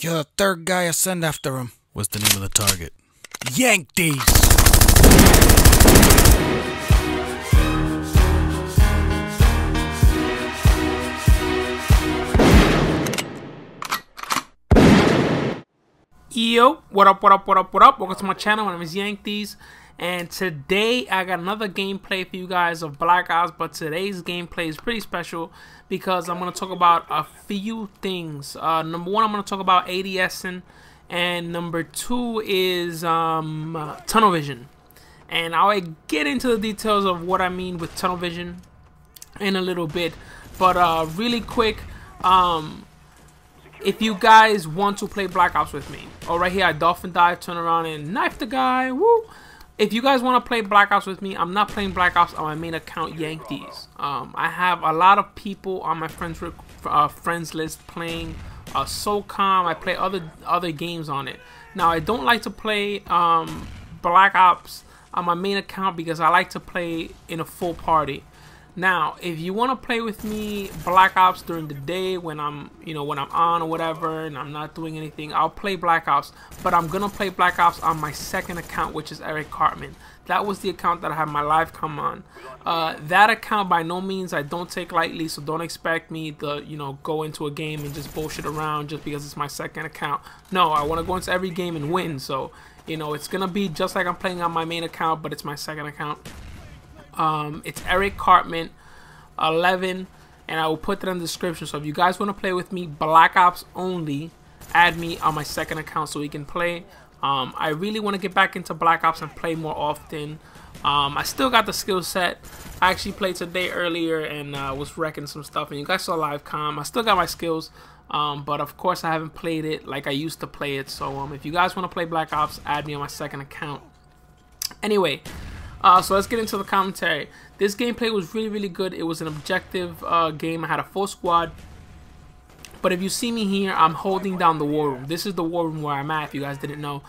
You're the third guy I send after him. What's the name of the target? Yank these! Yo, what up, what up, what up, what up? Welcome to my channel. My name is Yank These, and today I got another gameplay for you guys of Black Ops. But today's gameplay is pretty special because I'm going to talk about a few things. Number one, I'm going to talk about ADSing, and number two is tunnel vision. And I'll get into the details of what I mean with tunnel vision in a little bit. But really quick, if you guys want to play Black Ops with me, right here I dolphin dive, turn around and knife the guy, woo! If you guys want to play Black Ops with me, I'm not playing Black Ops on my main account, Yank These. I have a lot of people on my friends list playing SOCOM. I play other games on it. Now I don't like to play Black Ops on my main account because I like to play in a full party. Now, if you want to play with me Black Ops during the day when I'm, when I'm on or whatever and I'm not doing anything, I'll play Black Ops. But I'm going to play Black Ops on my second account, which is Eric Cartman. That was the account that I had my live come on. That account, by no means, I don't take lightly, so don't expect me to, go into a game and just bullshit around just because it's my second account. No, I want to go into every game and win, so, it's going to be just like I'm playing on my main account, but it's my second account. It's Eric Cartman 11, and I will put that in the description. So if you guys want to play with me Black Ops only, add me on my second account so we can play. I really want to get back into Black Ops and play more often. I still got the skill set. I actually played today earlier and was wrecking some stuff, and you guys saw live com. I still got my skills, but of course I haven't played it like I used to play it. So if you guys want to play Black Ops, add me on my second account. Anyway, so let's get into the commentary. This gameplay was really good. It was an objective game. I had a full squad. But if you see me here, I'm holding down the war room. This is the war room where I'm at, if you guys didn't know.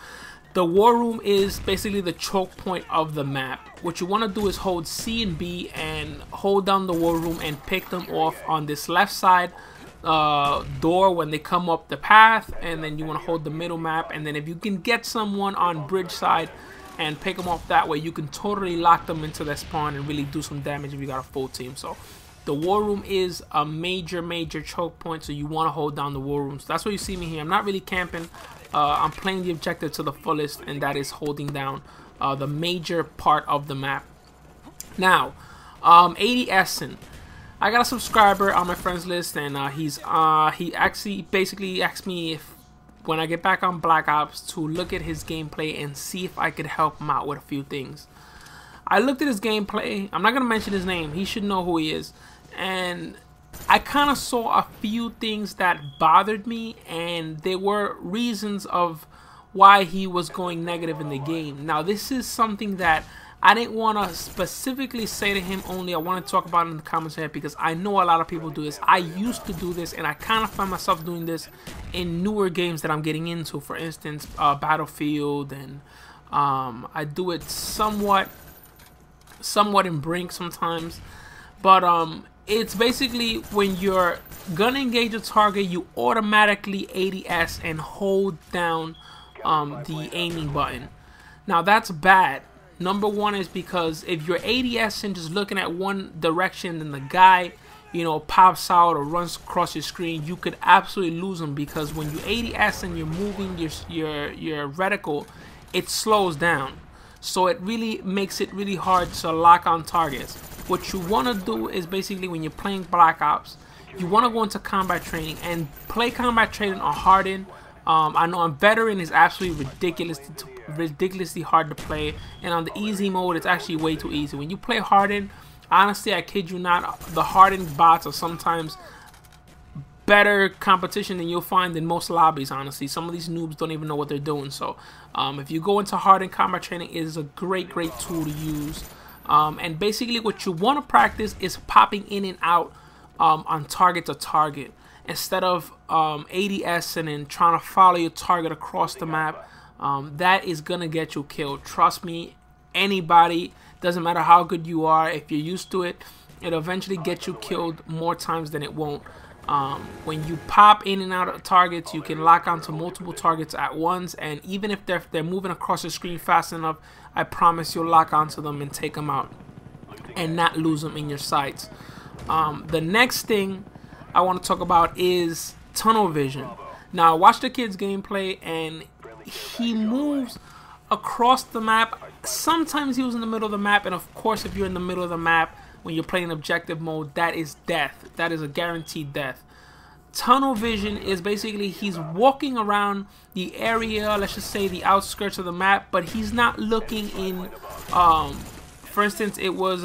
The war room is basically the choke point of the map. What you want to do is hold C and B and hold down the war room and pick them off on this left side door when they come up the path. And then you want to hold the middle map. And then if you can get someone on bridge side and pick them off that way, you can totally lock them into their spawn and really do some damage if you got a full team. So the war room is a major choke point, so you want to hold down the war room. So that's why you see me here. I'm not really camping. I'm playing the objective to the fullest, and that is holding down the major part of the map. Now, ADSing. I got a subscriber on my friends list, and he actually basically asked me if when I get back on Black Ops to look at his gameplay and see if I could help him out with a few things. I looked at his gameplay. I'm not going to mention his name. He should know who he is. And I kind of saw a few things that bothered me, and there were reasons of why he was going negative in the game. Now, this is something that I didn't want to specifically say to him only. I want to talk about it in the comments here because I know a lot of people do this. I used to do this, and I kind of find myself doing this in newer games that I'm getting into. For instance, Battlefield, and I do it somewhat in Brink sometimes. But it's basically when you're gonna engage a target, you automatically ADS and hold down the aiming button. Now that's bad. Number one is because if you're ADSing just looking at one direction and the guy, pops out or runs across your screen, you could absolutely lose him, because when you ADS and you're moving your reticle, it slows down. So it really makes it really hard to lock on targets. What you want to do is basically when you're playing Black Ops, you want to go into combat training and play combat training on Hardened. I know on Veteran is absolutely ridiculously hard to play, and on the easy mode it's actually way too easy. When you play Hardened, honestly, I kid you not, the Hardened bots are sometimes better competition than you'll find in most lobbies. Honestly, some of these noobs don't even know what they're doing. So if you go into Hardened combat training, it is a great tool to use. And basically what you want to practice is popping in and out on target to target, instead of ADSing and trying to follow your target across the map. That is gonna get you killed. Trust me, anybody, doesn't matter how good you are, if you're used to it, it'll eventually get you killed more times than it won't. When you pop in and out of targets, you can lock onto multiple targets at once, and even if they're moving across the screen fast enough, I promise you'll lock onto them and take them out and not lose them in your sights. The next thing I want to talk about is tunnel vision. Now, watch the kid's gameplay, and he moves across the map. Sometimes he was in the middle of the map, and of course, if you're in the middle of the map when you're playing objective mode, that is death. That is a guaranteed death. Tunnel vision is basically he's walking around the area, let's just say the outskirts of the map, but he's not looking in. For instance, it was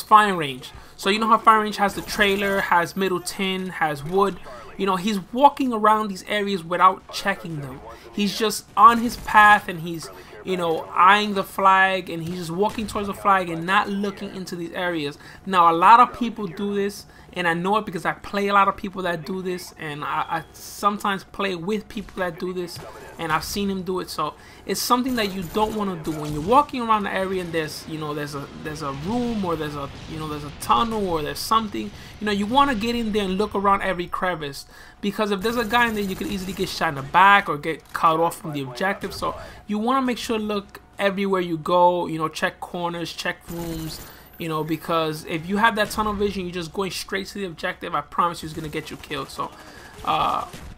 firing range. So you know how firing range has the trailer, has middle tin, has wood. You know, he's walking around these areas without checking them. He's just on his path, and he's, you know, eyeing the flag, and he's just walking towards the flag and not looking into these areas. Now, a lot of people do this, and I know it because I play a lot of people that do this, and I sometimes play with people that do this, and I've seen him do it. So it's something that you don't want to do when you're walking around the area, and there's, you know, there's a room, or there's a, you know, there's a tunnel, or there's something. You know, you want to get in there and look around every crevice, because if there's a guy in there, you could easily get shot in the back or get cut off from the objective. So you want to make sure look everywhere you go. You know, check corners, check rooms. You know, because if you have that tunnel vision, you're just going straight to the objective, I promise you it's going to get you killed. So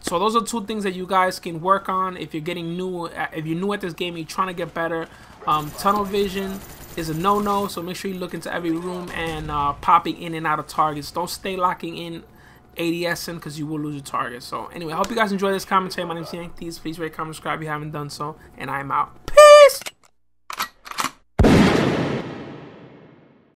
so those are two things that you guys can work on if you're getting new, if you're new at this game and you're trying to get better. Tunnel vision is a no-no, so make sure you look into every room and popping in and out of targets. Don't stay locking in ADSing, because you will lose your target. So anyway, I hope you guys enjoy this commentary. My name is Yank Thieves. Please rate, comment, subscribe if you haven't done so, and I'm out.